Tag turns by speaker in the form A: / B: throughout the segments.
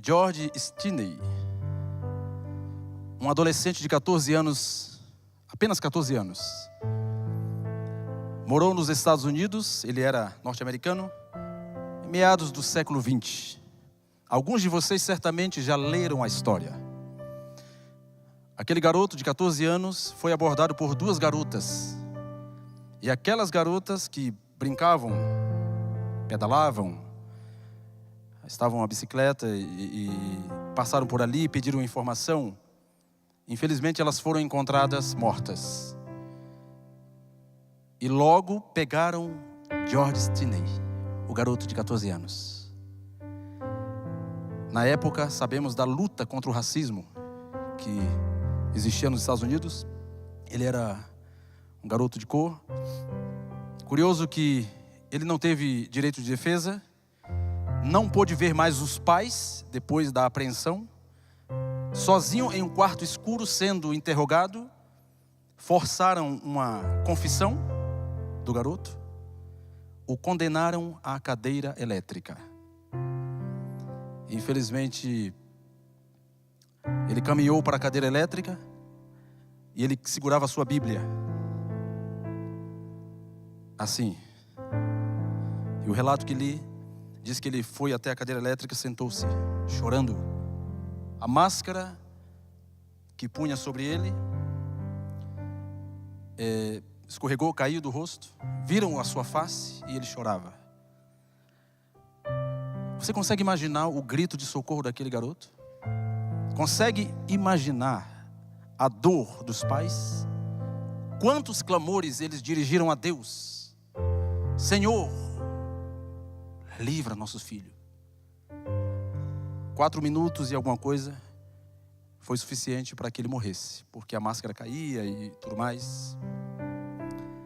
A: George Stinney, um adolescente de 14 anos, apenas 14 anos, morou nos Estados Unidos. Ele era norte-americano, em meados do século XX. Alguns de vocês certamente já leram a história. Aquele garoto de 14 anos foi abordado por duas garotas. E aquelas garotas que brincavam, pedalavam, estavam à bicicleta e passaram por ali e pediram informação. Infelizmente elas foram encontradas mortas. E logo pegaram George Stinney, o garoto de 14 anos. Na época, sabemos da luta contra o racismo que existia nos Estados Unidos. Ele era um garoto de cor. Curioso que ele não teve direito de defesa, não pôde ver mais os pais depois da apreensão. Sozinho em um quarto escuro sendo interrogado, forçaram uma confissão do garoto, o condenaram à cadeira elétrica. Infelizmente, ele caminhou para a cadeira elétrica e ele segurava a sua Bíblia, assim. E o relato que li diz que ele foi até a cadeira elétrica e sentou-se, chorando. A máscara que punha sobre ele escorregou, caiu do rosto. Viram a sua face e ele chorava. Você consegue imaginar o grito de socorro daquele garoto? Consegue imaginar a dor dos pais? Quantos clamores eles dirigiram a Deus? Senhor, livra nosso filho. 4 minutos e alguma coisa foi suficiente para que ele morresse, porque a máscara caía e tudo mais.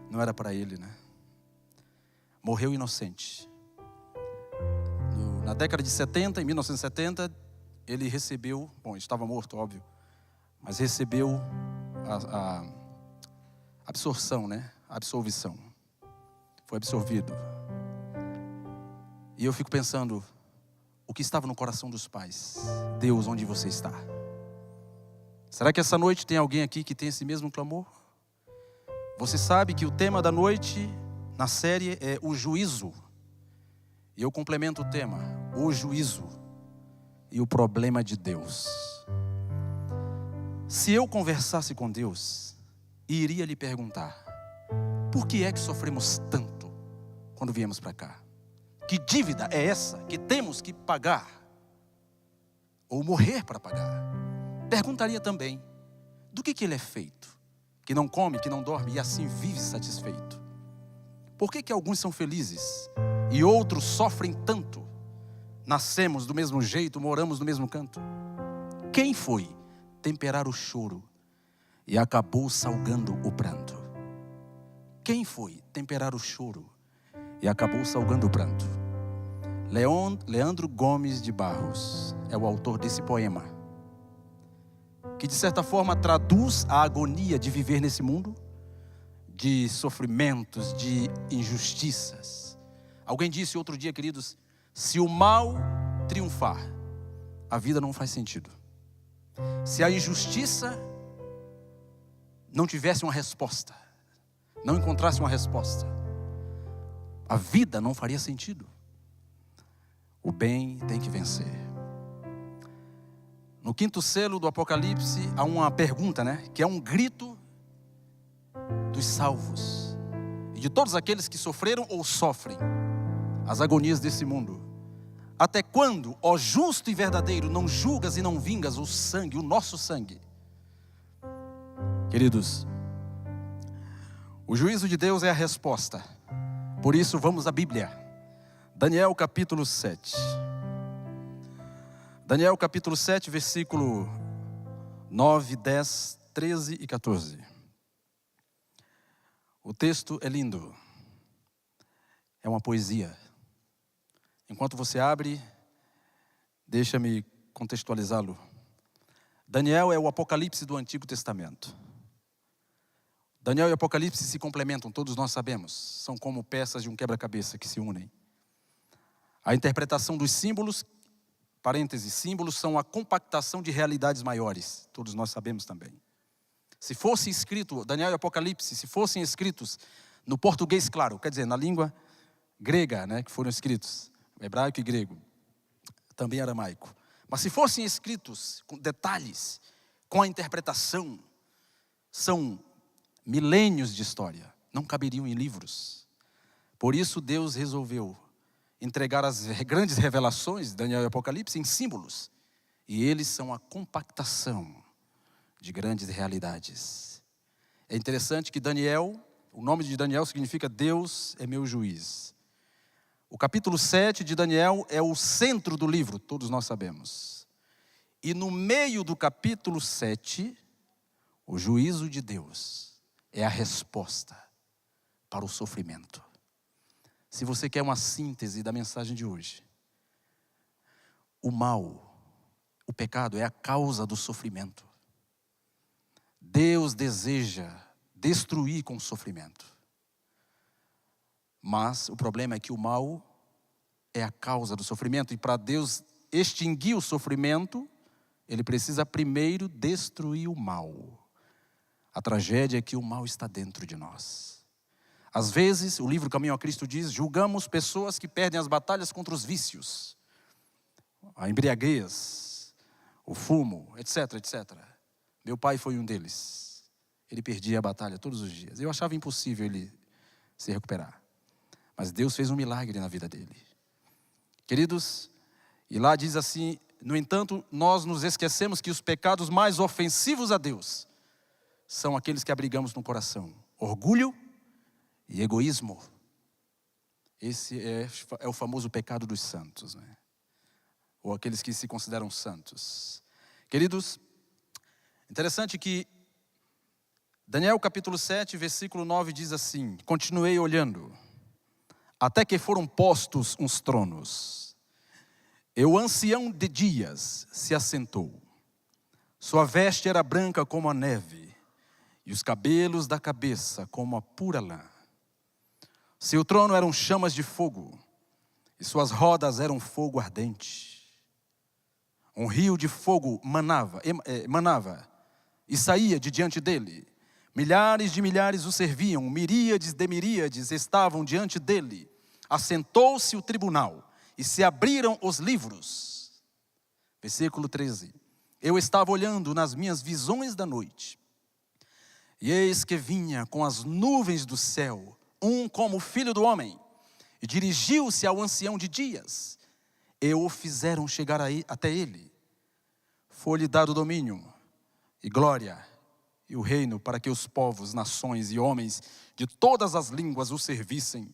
A: Não era para ele, né? Morreu inocente. Na década de 70, em 1970, ele recebeu, bom, estava morto, óbvio, mas recebeu a absorção, né? A absolvição. Foi absolvido. E eu fico pensando, o que estava no coração dos pais? Deus, onde você está? Será que essa noite tem alguém aqui que tem esse mesmo clamor? Você sabe que o tema da noite na série é o juízo. E eu complemento o tema, o juízo e o problema de Deus. Se eu conversasse com Deus, iria lhe perguntar: por que é que sofremos tanto quando viemos para cá? Que dívida é essa que temos que pagar? Ou morrer para pagar? Perguntaria também, do que ele é feito? Que não come, que não dorme e assim vive satisfeito. Por que alguns são felizes e outros sofrem tanto? Nascemos do mesmo jeito, moramos no mesmo canto. Quem foi temperar o choro e acabou salgando o pranto? Quem foi temperar o choro e acabou salgando o pranto? Leandro Gomes de Barros é o autor desse poema, que de certa forma traduz a agonia de viver nesse mundo, de sofrimentos, de injustiças. Alguém disse outro dia, queridos, se o mal triunfar, a vida não faz sentido. Se a injustiça não tivesse uma resposta, não encontrasse uma resposta, a vida não faria sentido. O bem tem que vencer. No 5º selo do Apocalipse há uma pergunta, né? Que é um grito dos salvos e de todos aqueles que sofreram ou sofrem as agonias desse mundo. Até quando, ó justo e verdadeiro, não julgas e não vingas o sangue, o nosso sangue? Queridos, o juízo de Deus é a resposta. Por isso vamos à Bíblia. Daniel capítulo 7. Daniel capítulo 7, versículo 9, 10, 13 e 14. O texto é lindo. É uma poesia. Enquanto você abre, deixa-me contextualizá-lo. Daniel é o Apocalipse do Antigo Testamento. Daniel e Apocalipse se complementam, todos nós sabemos. São como peças de um quebra-cabeça que se unem. A interpretação dos símbolos, parênteses, símbolos são a compactação de realidades maiores. Todos nós sabemos também. Se fosse escrito, Daniel e Apocalipse, se fossem escritos no português, claro, quer dizer, na língua grega, né, que foram escritos, hebraico e grego, também aramaico. Mas se fossem escritos com detalhes, com a interpretação, são milênios de história, não caberiam em livros. Por isso Deus resolveu entregar as grandes revelações de Daniel e Apocalipse em símbolos. E eles são a compactação de grandes realidades. É interessante que Daniel, o nome de Daniel significa Deus é meu juiz. O capítulo 7 de Daniel é o centro do livro, todos nós sabemos. E no meio do capítulo 7, o juízo de Deus é a resposta para o sofrimento. Se você quer uma síntese da mensagem de hoje, o mal, o pecado é a causa do sofrimento. Deus deseja destruir com o sofrimento. Mas o problema é que o mal é a causa do sofrimento. E para Deus extinguir o sofrimento, Ele precisa primeiro destruir o mal. A tragédia é que o mal está dentro de nós. Às vezes, o livro Caminho a Cristo diz, julgamos pessoas que perdem as batalhas contra os vícios. A embriaguez, o fumo, etc, etc. Meu pai foi um deles. Ele perdia a batalha todos os dias. Eu achava impossível ele se recuperar. Mas Deus fez um milagre na vida dele. Queridos, e lá diz assim, no entanto, nós nos esquecemos que os pecados mais ofensivos a Deus são aqueles que abrigamos no coração. Orgulho e egoísmo. Esse é o famoso pecado dos santos, né? Ou aqueles que se consideram santos. Queridos, interessante que Daniel capítulo 7, versículo 9 diz assim, continuei olhando, até que foram postos uns tronos. E o ancião de dias se assentou. Sua veste era branca como a neve, e os cabelos da cabeça como a pura lã. Seu trono eram chamas de fogo, e suas rodas eram fogo ardente. Um rio de fogo manava e saía de diante dele. Milhares de milhares o serviam, miríades de miríades estavam diante dele. Assentou-se o tribunal e se abriram os livros. Versículo 13. Eu estava olhando nas minhas visões da noite, e eis que vinha com as nuvens do céu, um como o filho do homem, e dirigiu-se ao ancião de dias, e o fizeram chegar até ele. Foi-lhe dado domínio e glória e o reino para que os povos, nações e homens de todas as línguas o servissem.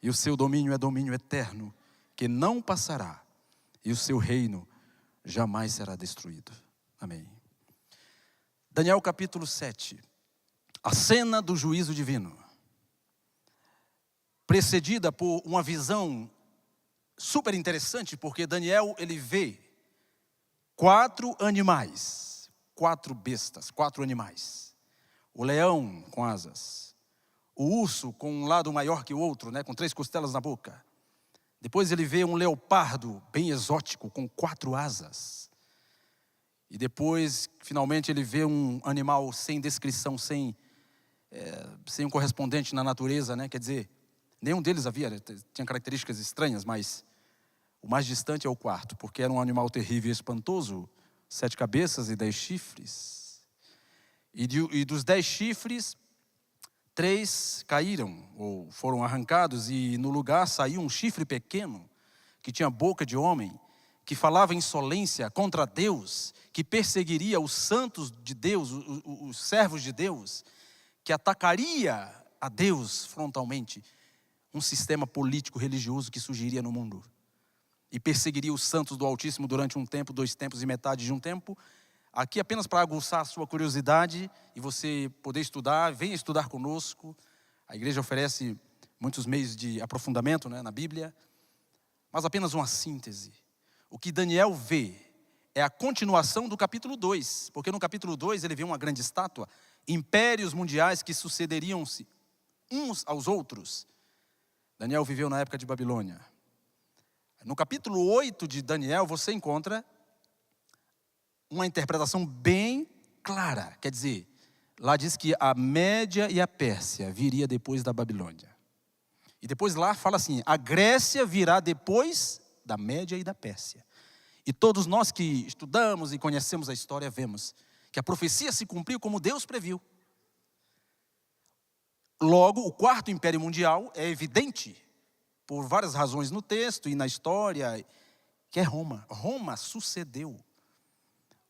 A: E o seu domínio é domínio eterno, que não passará, e o seu reino jamais será destruído. Amém. Daniel capítulo 7, a cena do juízo divino, precedida por uma visão super interessante, porque Daniel, ele vê 4 animais, 4 bestas, 4 animais. O leão com asas, o urso com um lado maior que o outro, né, com 3 costelas na boca. Depois ele vê um leopardo bem exótico, com 4 asas. E depois, finalmente, ele vê um animal sem descrição, sem um correspondente na natureza, né? Quer dizer, nenhum deles tinha características estranhas, mas o mais distante é o 4, porque era um animal terrível e espantoso, 7 cabeças e 10 chifres. E dos 10 chifres, 3 caíram, ou foram arrancados, e no lugar saiu um chifre pequeno, que tinha boca de homem, que falava insolência contra Deus, que perseguiria os santos de Deus, os servos de Deus, que atacaria a Deus frontalmente, um sistema político religioso que surgiria no mundo, e perseguiria os santos do Altíssimo durante um tempo, 2 tempos e metade de um tempo. Aqui apenas para aguçar a sua curiosidade e você poder estudar, venha estudar conosco. A igreja oferece muitos meios de aprofundamento, né, na Bíblia, mas apenas uma síntese. O que Daniel vê é a continuação do capítulo 2, porque no capítulo 2 ele vê uma grande estátua, impérios mundiais que sucederiam-se uns aos outros. Daniel viveu na época de Babilônia. No capítulo 8 de Daniel, você encontra uma interpretação bem clara. Quer dizer, lá diz que a Média e a Pérsia viria depois da Babilônia. E depois lá fala assim, a Grécia virá depois da Média e da Pérsia. E todos nós que estudamos e conhecemos a história, vemos que a profecia se cumpriu como Deus previu. Logo, o quarto império mundial é evidente, por várias razões no texto e na história, que é Roma. Roma sucedeu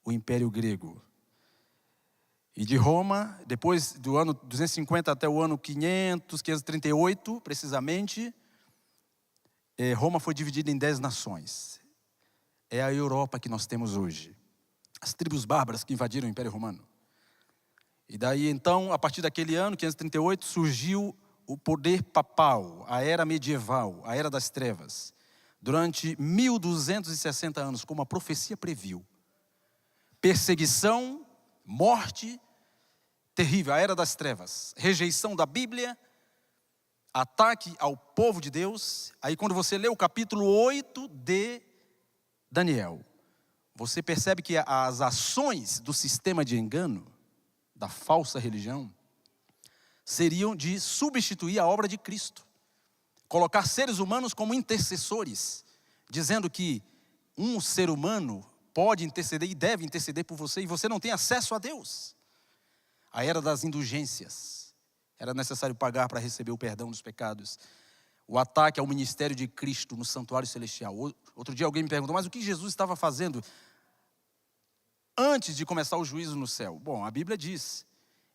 A: o Império Grego. E de Roma, depois do ano 250 até o ano 538, precisamente, Roma foi dividida em 10 nações. É a Europa que nós temos hoje. As tribos bárbaras que invadiram o Império Romano. E daí então, a partir daquele ano, 538, surgiu o poder papal, a era medieval, a era das trevas. Durante 1260 anos, como a profecia previu. Perseguição, morte, terrível, a era das trevas. Rejeição da Bíblia, ataque ao povo de Deus. Aí quando você lê o capítulo 8 de Daniel, você percebe que as ações do sistema de engano, da falsa religião, seriam de substituir a obra de Cristo. Colocar seres humanos como intercessores, dizendo que um ser humano pode interceder e deve interceder por você, e você não tem acesso a Deus. A era das indulgências. Era necessário pagar para receber o perdão dos pecados. O ataque ao ministério de Cristo no santuário celestial. Outro dia alguém me perguntou, mas o que Jesus estava fazendo antes de começar o juízo no céu? Bom, a Bíblia diz,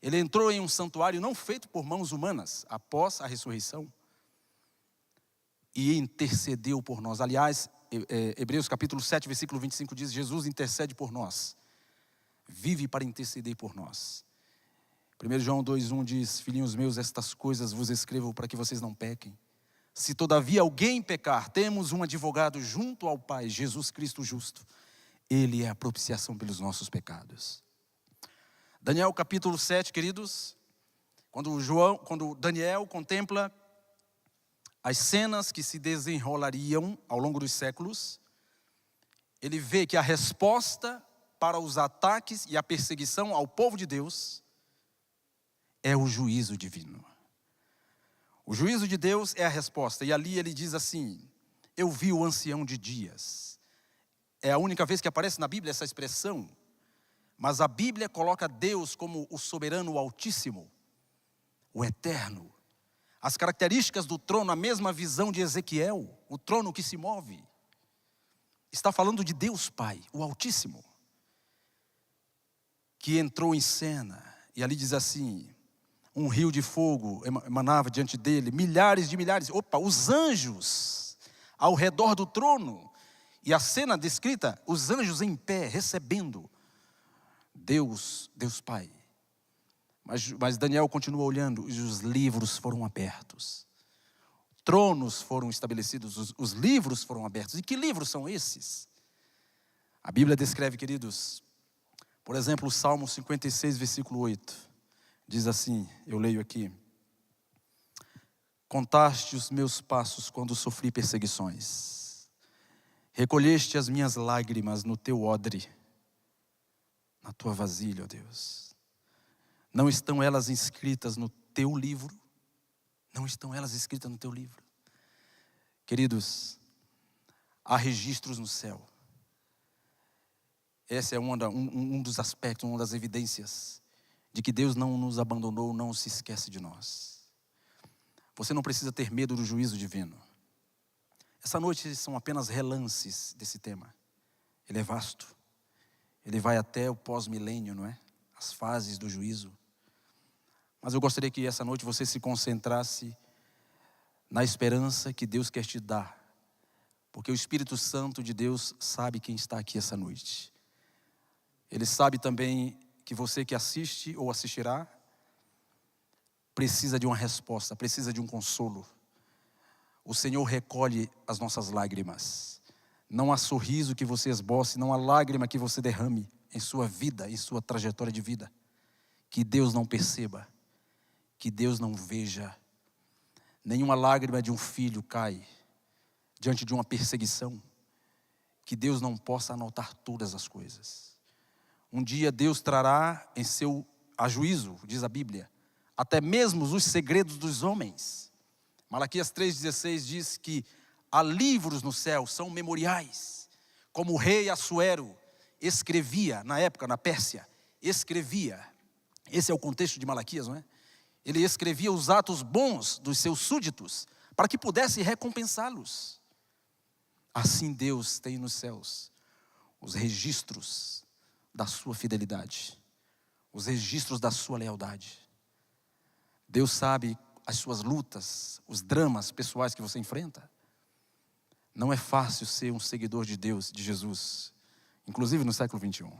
A: ele entrou em um santuário não feito por mãos humanas, após a ressurreição, e intercedeu por nós. Aliás, Hebreus capítulo 7, versículo 25 diz, Jesus intercede por nós, vive para interceder por nós. 1 João 2,1 diz, filhinhos meus, estas coisas vos escrevo para que vocês não pequem. Se todavia alguém pecar, temos um advogado junto ao Pai, Jesus Cristo justo. Ele é a propiciação pelos nossos pecados. Daniel capítulo 7, queridos, quando Daniel contempla as cenas que se desenrolariam ao longo dos séculos, ele vê que a resposta para os ataques e a perseguição ao povo de Deus é o juízo divino. O juízo de Deus é a resposta. E ali ele diz assim, eu vi o ancião de dias. É a única vez que aparece na Bíblia essa expressão. Mas a Bíblia coloca Deus como o soberano, o altíssimo, o eterno. As características do trono, a mesma visão de Ezequiel, o trono que se move. Está falando de Deus Pai, o altíssimo, que entrou em cena. E ali diz assim, um rio de fogo emanava diante dele, milhares de milhares, os anjos ao redor do trono. E a cena descrita, os anjos em pé, recebendo Deus Pai. Mas Daniel continua olhando, e os livros foram abertos. Tronos foram estabelecidos, os livros foram abertos. E que livros são esses? A Bíblia descreve, queridos, por exemplo, o Salmo 56, versículo 8. Diz assim, eu leio aqui. Contaste os meus passos quando sofri perseguições. Recolheste as minhas lágrimas no teu odre, na tua vasilha, ó Deus. Não estão elas inscritas no teu livro? Não estão elas escritas no teu livro? Queridos, há registros no céu. Esse é um dos aspectos, uma das evidências de que Deus não nos abandonou, não se esquece de nós. Você não precisa ter medo do juízo divino. Essa noite são apenas relances desse tema. Ele é vasto. Ele vai até o pós-milênio, não é? As fases do juízo. Mas eu gostaria que essa noite você se concentrasse na esperança que Deus quer te dar. Porque o Espírito Santo de Deus sabe quem está aqui essa noite. Ele sabe também que você que assiste ou assistirá precisa de uma resposta, precisa de um consolo. O Senhor recolhe as nossas lágrimas. Não há sorriso que você esboce, não há lágrima que você derrame em sua vida, em sua trajetória de vida, que Deus não perceba, que Deus não veja. Nenhuma lágrima de um filho cai diante de uma perseguição, que Deus não possa anotar todas as coisas. Um dia Deus trará a juízo, diz a Bíblia, até mesmo os segredos dos homens. Malaquias 3,16 diz que há livros no céu, são memoriais, como o rei Assuero escrevia, na época, na Pérsia, escrevia, esse é o contexto de Malaquias, não é? Ele escrevia os atos bons dos seus súditos, para que pudesse recompensá-los. Assim Deus tem nos céus os registros da sua fidelidade, os registros da sua lealdade. Deus sabe as suas lutas, os dramas pessoais que você enfrenta. Não é fácil ser um seguidor de Deus, de Jesus, inclusive no século 21.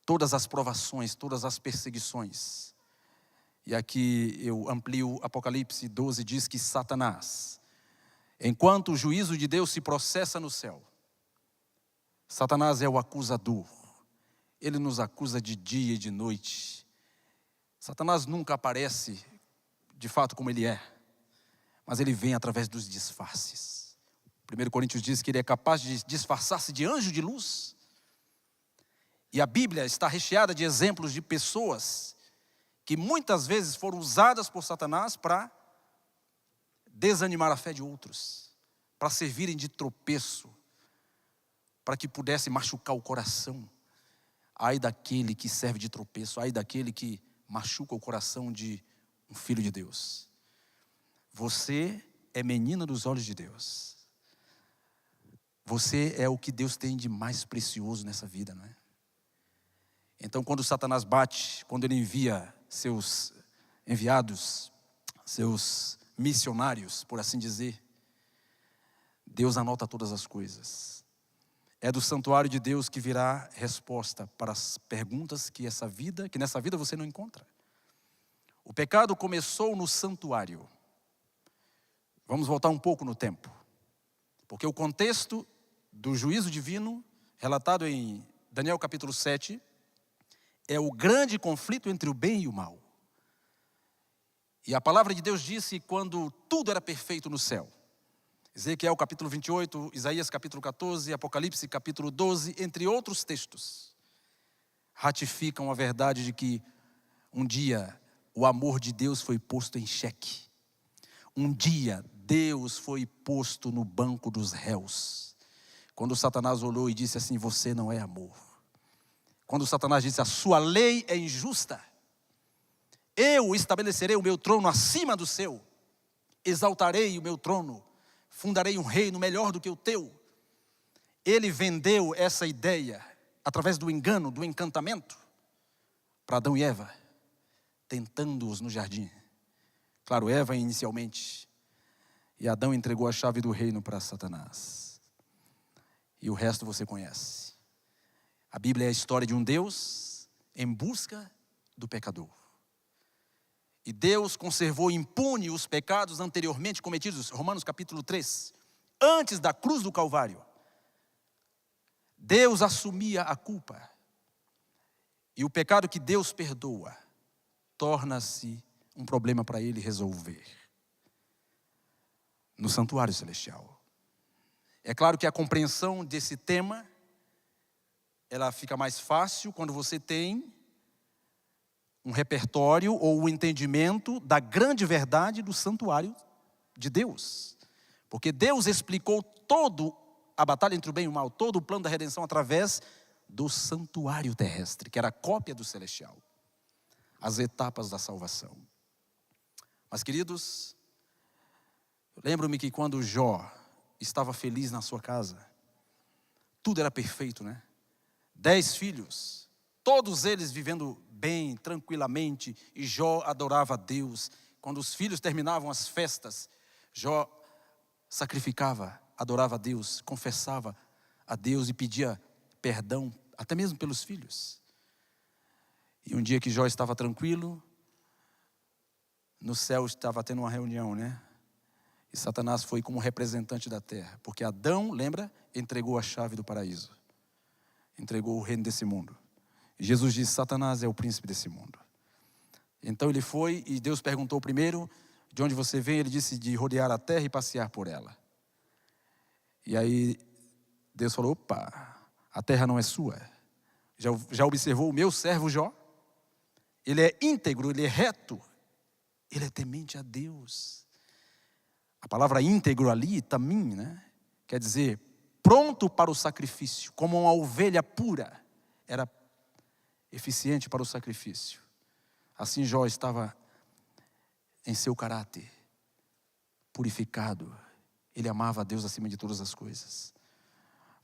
A: Todas as provações, todas as perseguições. E aqui eu amplio Apocalipse 12, diz que Satanás, enquanto o juízo de Deus se processa no céu, Satanás é o acusador. Ele nos acusa de dia e de noite. Satanás nunca aparece de fato como ele é, mas ele vem através dos disfarces. 1 Coríntios diz que ele é capaz de disfarçar-se de anjo de luz. E a Bíblia está recheada de exemplos de pessoas que muitas vezes foram usadas por Satanás para desanimar a fé de outros, para servirem de tropeço, para que pudesse machucar o coração. Ai daquele que serve de tropeço, ai daquele que machuca o coração de um filho de Deus. Você é menina dos olhos de Deus. Você é o que Deus tem de mais precioso nessa vida, não é? Então, quando Satanás bate, quando ele envia seus enviados, seus missionários, por assim dizer, Deus anota todas as coisas. É do santuário de Deus que virá resposta para as perguntas que nessa vida você não encontra. O pecado começou no santuário. Vamos voltar um pouco no tempo, porque o contexto do juízo divino, relatado em Daniel capítulo 7, é o grande conflito entre o bem e o mal. E a palavra de Deus disse quando tudo era perfeito no céu. Ezequiel capítulo 28, Isaías capítulo 14, Apocalipse capítulo 12, entre outros textos, ratificam a verdade de que um dia o amor de Deus foi posto em xeque. Um dia Deus foi posto no banco dos réus. Quando Satanás olhou e disse assim: você não é amor. Quando Satanás disse: a sua lei é injusta, eu estabelecerei o meu trono acima do seu, exaltarei o meu trono, fundarei um reino melhor do que o teu. Ele vendeu essa ideia através do engano, do encantamento, para Adão e Eva, tentando-os no jardim. Claro, Eva inicialmente, e Adão entregou a chave do reino para Satanás. E o resto você conhece. A Bíblia é a história de um Deus em busca do pecador. E Deus conservou impune os pecados anteriormente cometidos, Romanos capítulo 3. Antes da cruz do Calvário, Deus assumia a culpa. E o pecado que Deus perdoa torna-se um problema para ele resolver no santuário celestial. É claro que a compreensão desse tema, ela fica mais fácil quando você tem um repertório ou um entendimento da grande verdade do santuário de Deus. Porque Deus explicou toda a batalha entre o bem e o mal, todo o plano da redenção através do santuário terrestre, que era a cópia do celestial. As etapas da salvação. Mas, queridos, lembro-me que quando Jó estava feliz na sua casa, tudo era perfeito, né? 10 filhos, todos eles vivendo bem, tranquilamente, e Jó adorava a Deus. Quando os filhos terminavam as festas, Jó sacrificava, adorava a Deus, confessava a Deus e pedia perdão, até mesmo pelos filhos. E um dia que Jó estava tranquilo, no céu estava tendo uma reunião, né? E Satanás foi como representante da terra, porque Adão, lembra, entregou a chave do paraíso. Entregou o reino desse mundo. E Jesus disse: Satanás é o príncipe desse mundo. Então ele foi e Deus perguntou primeiro: de onde você vem? Ele disse: de rodear a terra e passear por ela. E aí Deus falou: opa, a terra não é sua. Já observou o meu servo Jó? Ele é íntegro, ele é reto, ele é temente a Deus. A palavra íntegro ali, tamim, né? Quer dizer, pronto para o sacrifício, como uma ovelha pura, era eficiente para o sacrifício. Assim Jó estava em seu caráter, purificado. Ele amava a Deus acima de todas as coisas.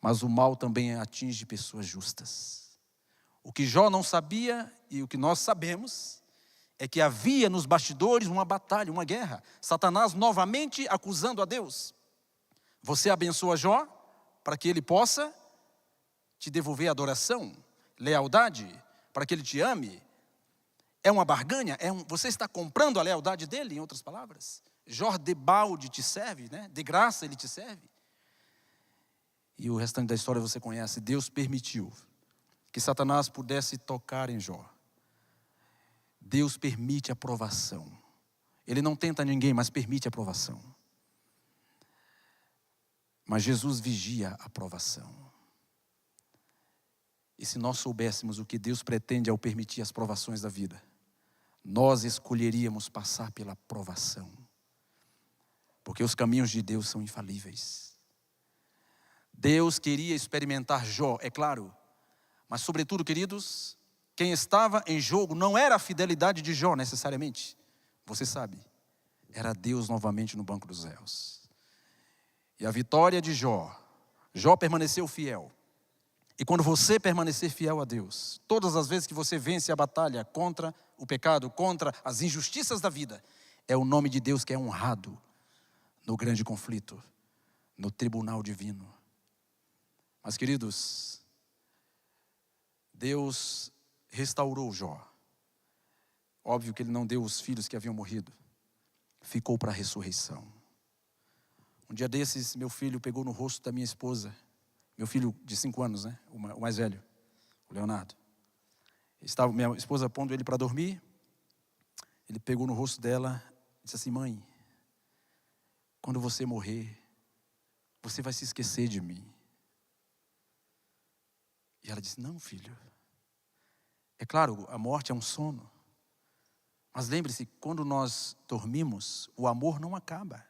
A: Mas o mal também atinge pessoas justas. O que Jó não sabia e o que nós sabemos é que havia nos bastidores uma batalha, uma guerra. Satanás novamente acusando a Deus. Você abençoa Jó para que ele possa te devolver adoração, lealdade, para que ele te ame. É uma barganha, você está comprando a lealdade dele, em outras palavras. Jó de balde te serve, né? De graça ele te serve. E o restante da história você conhece. Deus permitiu que Satanás pudesse tocar em Jó. Deus permite a provação. Ele não tenta ninguém, mas permite a provação. Mas Jesus vigia a provação. E se nós soubéssemos o que Deus pretende ao permitir as provações da vida, nós escolheríamos passar pela provação. Porque os caminhos de Deus são infalíveis. Deus queria experimentar Jó, é claro. Mas sobretudo, queridos, quem estava em jogo não era a fidelidade de Jó necessariamente. Você sabe, era Deus novamente no banco dos réus. E a vitória de Jó permaneceu fiel. E quando você permanecer fiel a Deus, todas as vezes que você vence a batalha contra o pecado, contra as injustiças da vida, é o nome de Deus que é honrado no grande conflito, no tribunal divino. Mas, queridos, Deus restaurou Jó. Óbvio que ele não deu os filhos que haviam morrido. Ficou para a ressurreição. Um dia desses, meu filho pegou no rosto da minha esposa. Meu filho de 5 anos, né? O mais velho, o Leonardo. Estava minha esposa pondo ele para dormir. Ele pegou no rosto dela e disse assim: mãe, quando você morrer, você vai se esquecer de mim. E ela disse: não, filho. É claro, a morte é um sono. Mas lembre-se, quando nós dormimos, o amor não acaba.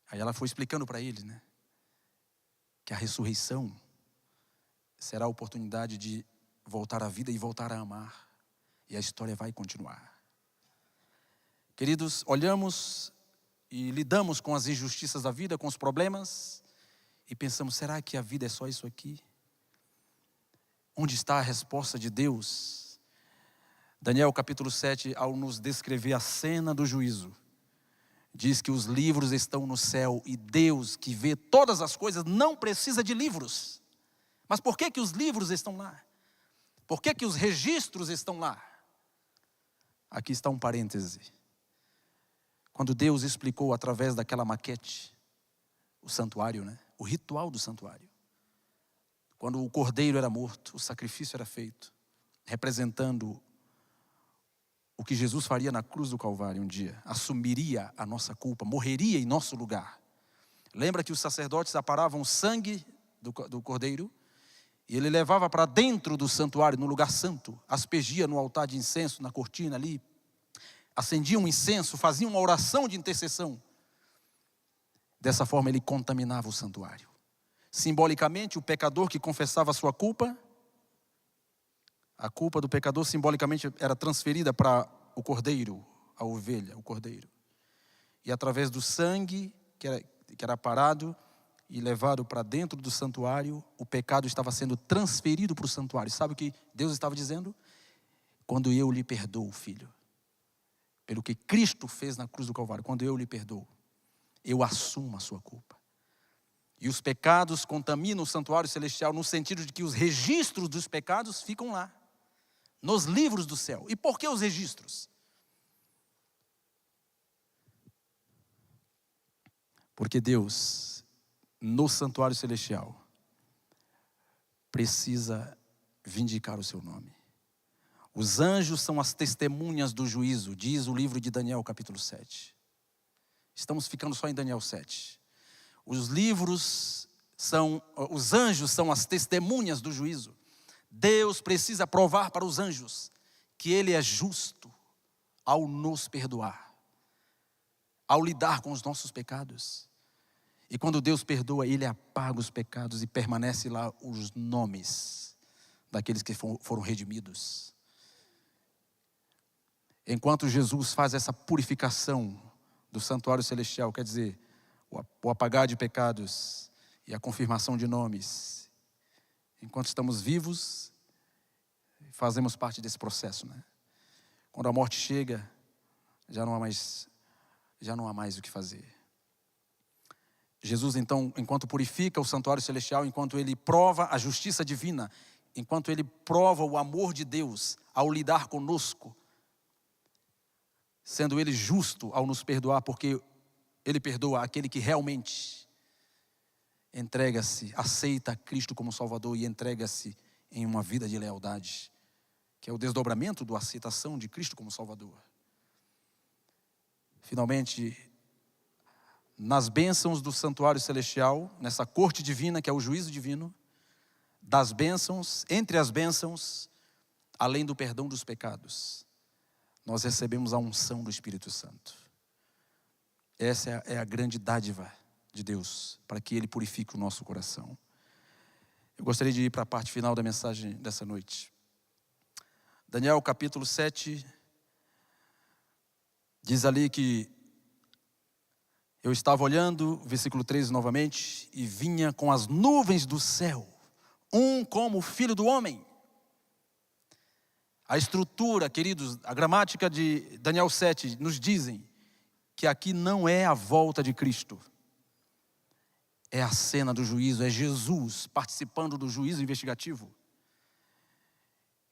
A: Aí ela foi explicando para ele, né? Que a ressurreição será a oportunidade de voltar à vida e voltar a amar. E a história vai continuar. Queridos, olhamos e lidamos com as injustiças da vida, com os problemas, e pensamos: será que a vida é só isso aqui? Onde está a resposta de Deus? Daniel capítulo 7, ao nos descrever a cena do juízo, diz que os livros estão no céu e Deus, que vê todas as coisas, não precisa de livros. Mas por que os livros estão lá? Por que os registros estão lá? Aqui está um parêntese. Quando Deus explicou através daquela maquete o santuário, né? O ritual do santuário. Quando o cordeiro era morto, o sacrifício era feito, representando o que Jesus faria na cruz do Calvário um dia. Assumiria a nossa culpa, morreria em nosso lugar. Lembra que os sacerdotes aparavam o sangue do cordeiro e ele levava para dentro do santuário, no lugar santo, aspergia no altar de incenso, na cortina ali, acendia um incenso, fazia uma oração de intercessão. Dessa forma ele contaminava o santuário. Simbolicamente, o pecador que confessava a sua culpa, a culpa do pecador simbolicamente era transferida para o cordeiro, a ovelha, o cordeiro. E através do sangue que era parado e levado para dentro do santuário, o pecado estava sendo transferido para o santuário. Sabe o que Deus estava dizendo? Quando eu lhe perdoo, filho, pelo que Cristo fez na cruz do Calvário, quando eu lhe perdoo, eu assumo a sua culpa. E os pecados contaminam o santuário celestial no sentido de que os registros dos pecados ficam lá, nos livros do céu. E por que os registros? Porque Deus, no santuário celestial, precisa vindicar o seu nome. Os anjos são as testemunhas do juízo, diz o livro de Daniel capítulo 7. Estamos ficando só em Daniel 7. Os anjos são as testemunhas do juízo. Deus precisa provar para os anjos que Ele é justo ao nos perdoar, ao lidar com os nossos pecados. E quando Deus perdoa, Ele apaga os pecados e permanece lá os nomes daqueles que foram redimidos. Enquanto Jesus faz essa purificação do santuário celestial, quer dizer, o apagar de pecados e a confirmação de nomes, enquanto estamos vivos, fazemos parte desse processo, né? Quando a morte chega, já não há mais o que fazer. Jesus, então, enquanto purifica o santuário celestial, enquanto Ele prova a justiça divina, enquanto Ele prova o amor de Deus ao lidar conosco, sendo Ele justo ao nos perdoar, porque Ele perdoa aquele que realmente entrega-se, aceita Cristo como Salvador e entrega-se em uma vida de lealdade, que é o desdobramento da aceitação de Cristo como Salvador. Finalmente, nas bênçãos do santuário celestial, nessa corte divina que é o juízo divino, das bênçãos, entre as bênçãos, além do perdão dos pecados, nós recebemos a unção do Espírito Santo. Essa é a grande dádiva de Deus, para que Ele purifique o nosso coração. Eu gostaria de ir para a parte final da mensagem dessa noite. Daniel capítulo 7, diz ali que eu estava olhando, versículo 13 novamente, e vinha com as nuvens do céu, um como o Filho do Homem. A estrutura, queridos, a gramática de Daniel 7 nos dizem que aqui não é a volta de Cristo. É a cena do juízo, é Jesus participando do juízo investigativo.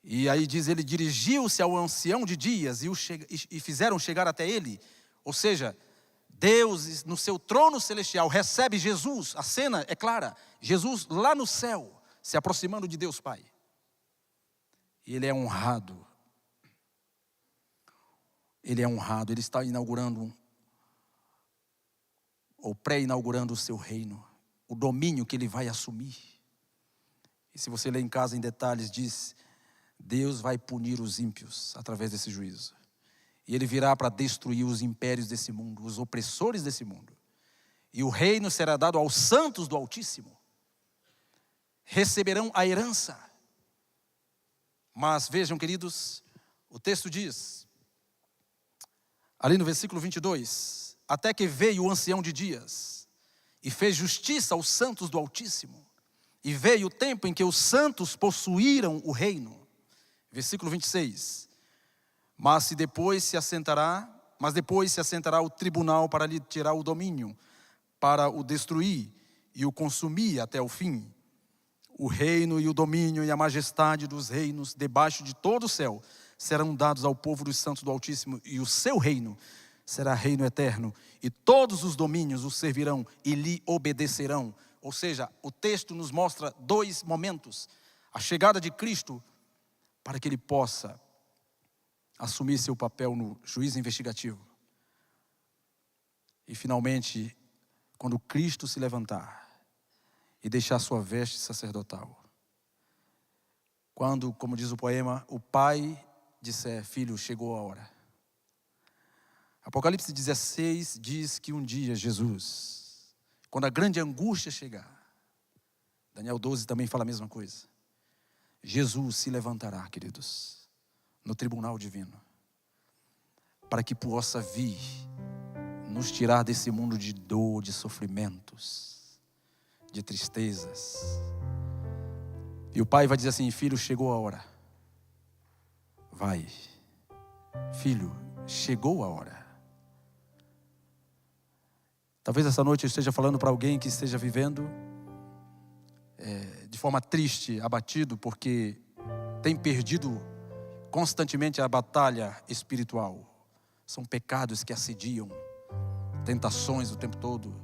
A: E aí diz, ele dirigiu-se ao ancião de dias e fizeram chegar até ele. Ou seja, Deus no seu trono celestial recebe Jesus, a cena é clara, Jesus lá no céu, se aproximando de Deus Pai. E ele é honrado. Ele é honrado, ele está inaugurando, ou pré-inaugurando o seu reino, o domínio que ele vai assumir. E se você ler em casa em detalhes, diz, Deus vai punir os ímpios através desse juízo. E Ele virá para destruir os impérios desse mundo, os opressores desse mundo. E o reino será dado aos santos do Altíssimo. Receberão a herança. Mas vejam, queridos, o texto diz, ali no versículo 22, até que veio o ancião de dias e fez justiça aos santos do Altíssimo. E veio o tempo em que os santos possuíram o reino. Versículo 26. Mas depois se assentará o tribunal para lhe tirar o domínio, para o destruir e o consumir até o fim. O reino e o domínio e a majestade dos reinos debaixo de todo o céu serão dados ao povo dos santos do Altíssimo, e o seu reino será reino eterno, e todos os domínios o servirão e lhe obedecerão. Ou seja, o texto nos mostra dois momentos: a chegada de Cristo, para que Ele possa assumir seu papel no juízo investigativo. E finalmente, quando Cristo se levantar e deixar sua veste sacerdotal. Quando, como diz o poema, o Pai disser, filho, chegou a hora. Apocalipse 16 diz que um dia Jesus, quando a grande angústia chegar, Daniel 12 também fala a mesma coisa. Jesus se levantará, queridos, no tribunal divino, para que possa vir nos tirar desse mundo de dor, de sofrimentos, de tristezas. E o Pai vai dizer assim, filho, chegou a hora. Vai, filho, chegou a hora. Talvez essa noite eu esteja falando para alguém que esteja vivendo de forma triste, abatido, porque tem perdido constantemente a batalha espiritual. São pecados que assediam, tentações o tempo todo,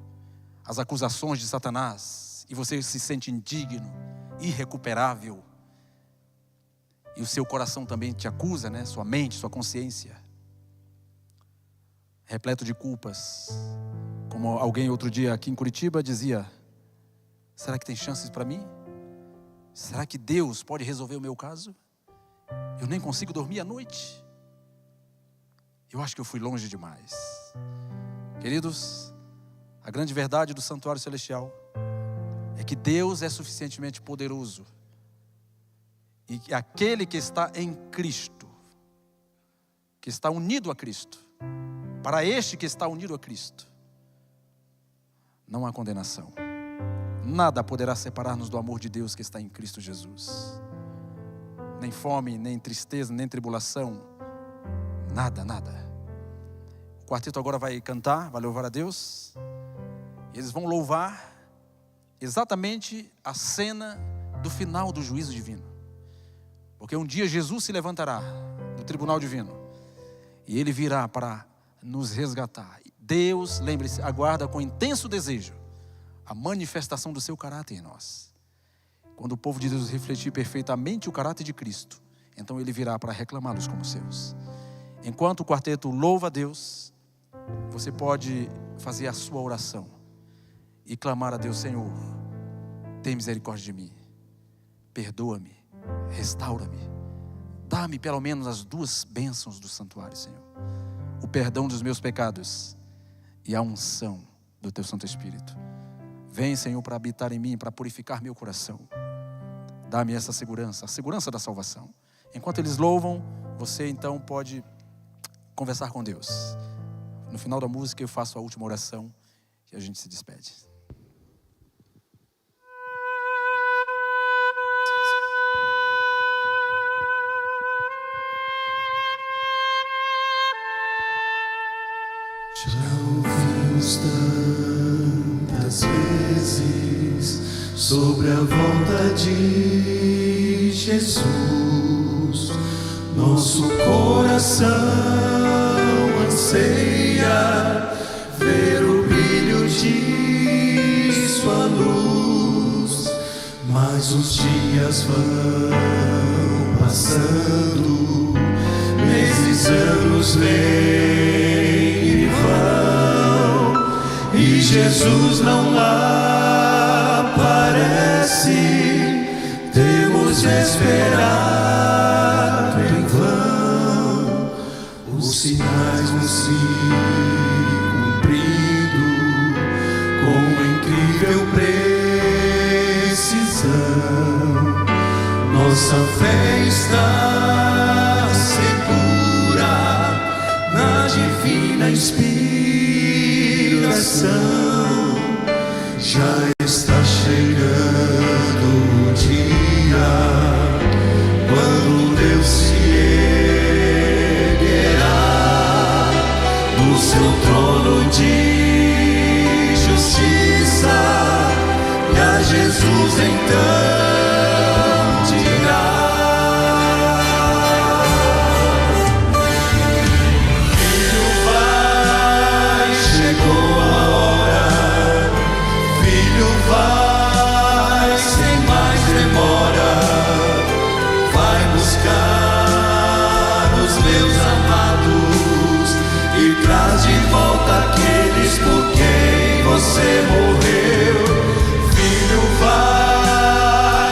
A: as acusações de Satanás, e você se sente indigno, irrecuperável, e o seu coração também te acusa, né? Sua mente, sua consciência. repleto de culpas. Como alguém outro dia aqui em Curitiba dizia: será que tem chances para mim? Será que Deus pode resolver o meu caso? Eu nem consigo dormir à noite. Eu acho que eu fui longe demais. Queridos, a grande verdade do santuário celestial é que Deus é suficientemente poderoso, e que aquele que está em Cristo, que está unido a Cristo, para este que está unido a Cristo, não há condenação. Nada poderá separar-nos do amor de Deus que está em Cristo Jesus. Nem fome, nem tristeza, nem tribulação. Nada, nada. O quarteto agora vai cantar, vai louvar a Deus. Eles vão louvar exatamente a cena do final do juízo divino. Porque um dia Jesus se levantará do tribunal divino e Ele virá para nos resgatar. Deus, lembre-se, aguarda com intenso desejo a manifestação do seu caráter em nós. Quando o povo de Deus refletir perfeitamente o caráter de Cristo, então Ele virá para reclamá-los como seus. Enquanto o quarteto louva a Deus, você pode fazer a sua oração e clamar a Deus: Senhor, tem misericórdia de mim, perdoa-me, restaura-me, dá-me pelo menos as 2 bênçãos do santuário, Senhor: o perdão dos meus pecados e a unção do Teu Santo Espírito. Vem, Senhor, para habitar em mim, para purificar meu coração. Dá-me essa segurança, a segurança da salvação. Enquanto eles louvam, você então pode conversar com Deus. No final da música eu faço a última oração e a gente se despede.
B: Já ouvimos tantas vezes sobre a volta de Jesus. Nosso coração anseia ver o brilho de sua luz, mas os dias vão passando, meses, anos vêm e vão, e Jesus não aparece. Temos esperado em vão, os sinais vão se cumprindo com incrível precisão. Nossa fé está segura na divina inspiração. Já está chegando o dia quando Deus se erguerá do seu trono de justiça, e a Jesus então dirá: Filho, vai, chegou a hora. Filho, vai, sem mais demora. Vai buscar os meus amados e traz de volta aqueles por quem você morreu. Filho, vai,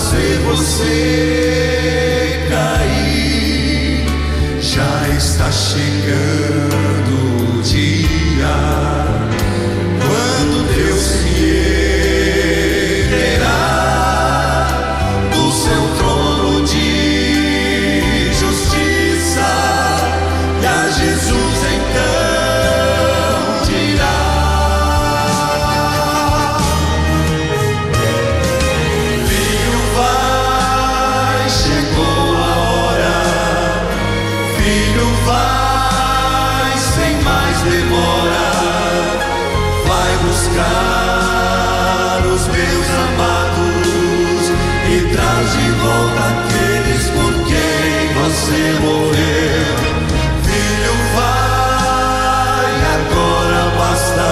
B: fazer você cair. Já está chegando o dia quando Deus se erguerá do seu trono de justiça, e a Jesus então dirá: Filho, vai, chegou a hora. Filho, vai, sem mais demora. Vai buscar os meus amados e traz de volta aqueles por quem você morreu. Filho, vai, agora basta.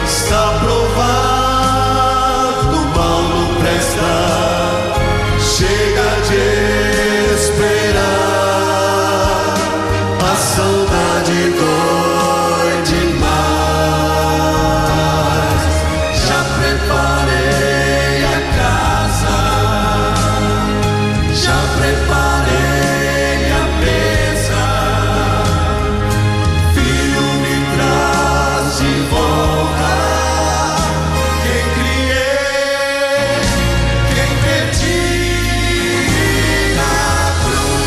B: Está provado, mal não presta. Chega de esperar, a saudade dói demais. Já preparei a casa, já preparei a mesa. Filho, me traz de volta quem criei, quem perdi na cruz.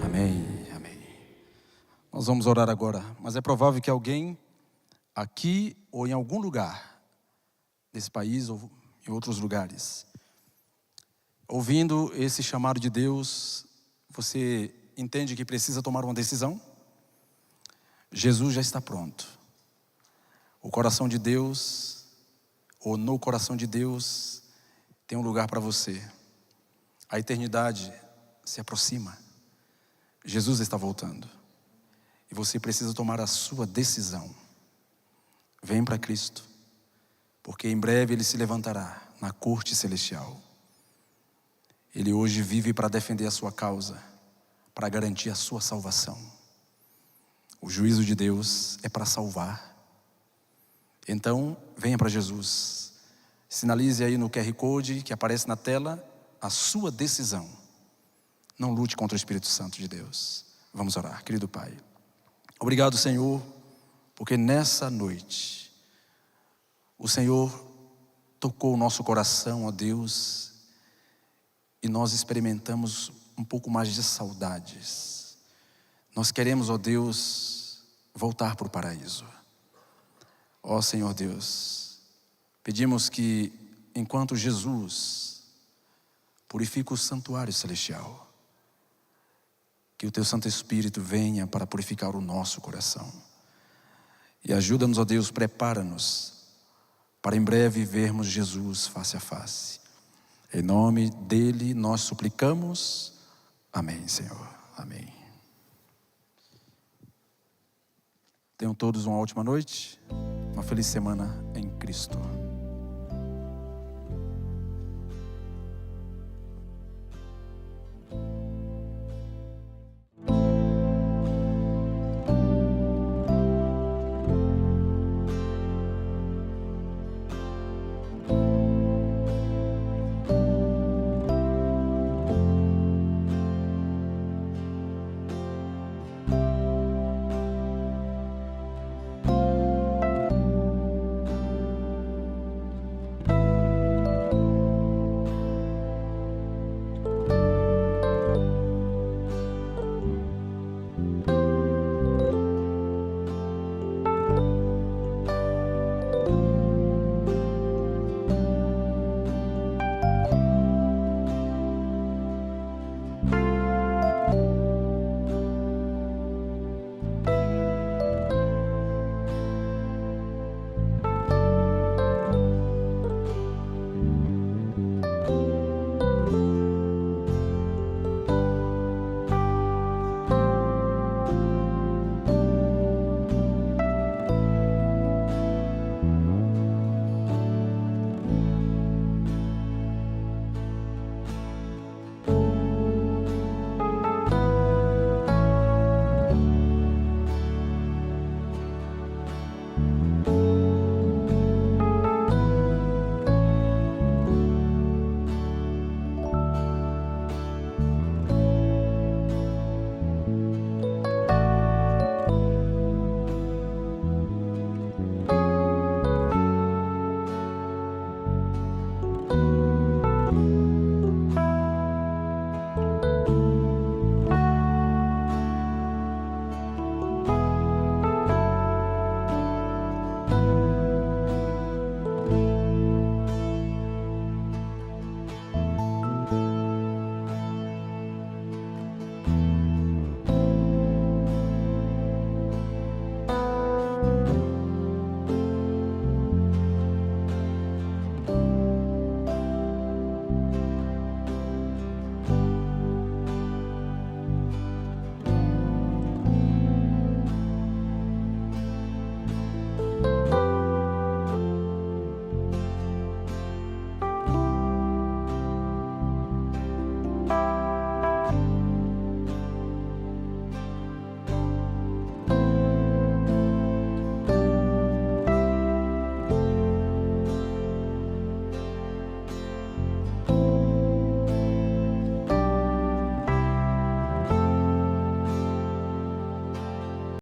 A: Amém, amém. Nós vamos orar agora, mas é provável que alguém aqui ou em algum lugar desse país ou em outros lugares, ouvindo esse chamado de Deus, você entende que precisa tomar uma decisão? Jesus já está pronto. O coração de Deus, ou no coração de Deus, tem um lugar para você. A eternidade se aproxima. Jesus está voltando. E você precisa tomar a sua decisão. Vem para Cristo, porque em breve Ele se levantará na corte celestial. Ele hoje vive para defender a sua causa, para garantir a sua salvação. O juízo de Deus é para salvar. Então, venha para Jesus. Sinalize aí no QR Code que aparece na tela a sua decisão. Não lute contra o Espírito Santo de Deus. Vamos orar. Querido Pai, obrigado, Senhor, porque nessa noite o Senhor tocou o nosso coração, ó Deus, e nós experimentamos um pouco mais de saudades. Nós queremos, ó Deus, voltar para o paraíso. Ó Senhor Deus, pedimos que enquanto Jesus purifica o santuário celestial, que o Teu Santo Espírito venha para purificar o nosso coração. E ajuda-nos, ó Deus, prepara-nos para em breve vermos Jesus face a face. Em nome dEle nós suplicamos. Amém, Senhor. Amém. Tenham todos uma ótima noite, uma feliz semana em Cristo.